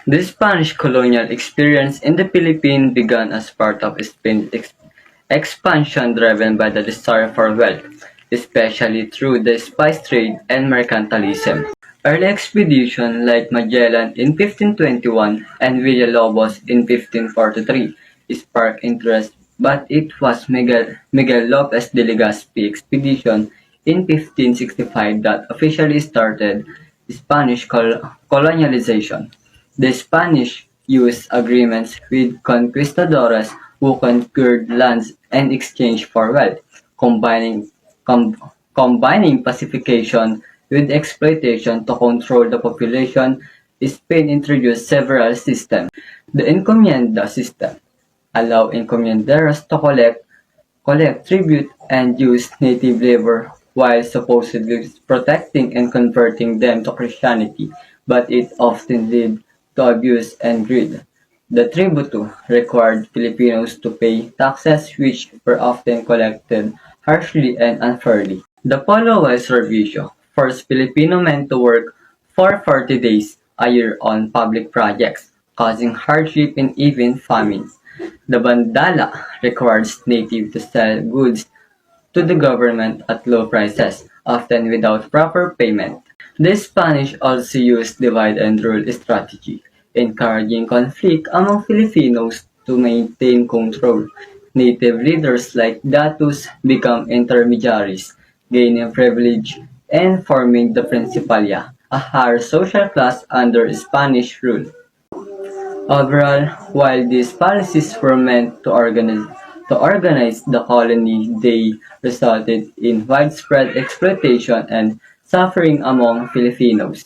The Spanish colonial experience in the Philippines began as part of Spain's expansion driven by the desire for wealth, especially through the spice trade and mercantilism. Early expeditions like Magellan in 1521 and Villalobos in 1543 sparked interest, but it was Miguel Lopez de Legazpi expedition in 1565 that officially started Spanish colonialization. The Spanish used agreements with conquistadores who conquered lands in exchange for wealth, combining com- combining pacification with exploitation to control the population. Spain introduced several systems. The encomienda system allowed encomienderos to collect tribute and use native labor while supposedly protecting and converting them to Christianity, but it often led to abuse and greed. The tributo required Filipinos to pay taxes which were often collected harshly and unfairly. The Polo Servicio forced Filipino men to work for 40 days a year on public projects, causing hardship and even famine. The Bandala requires natives to sell goods to the government at low prices, often without proper payment. The Spanish also used divide and rule strategy, encouraging conflict among Filipinos to maintain control. Native leaders like datus become intermediaries, gaining privilege and forming the Principalia, a higher social class under Spanish rule. Overall, while these policies were meant to organize the colony, they resulted in widespread exploitation and suffering among Filipinos.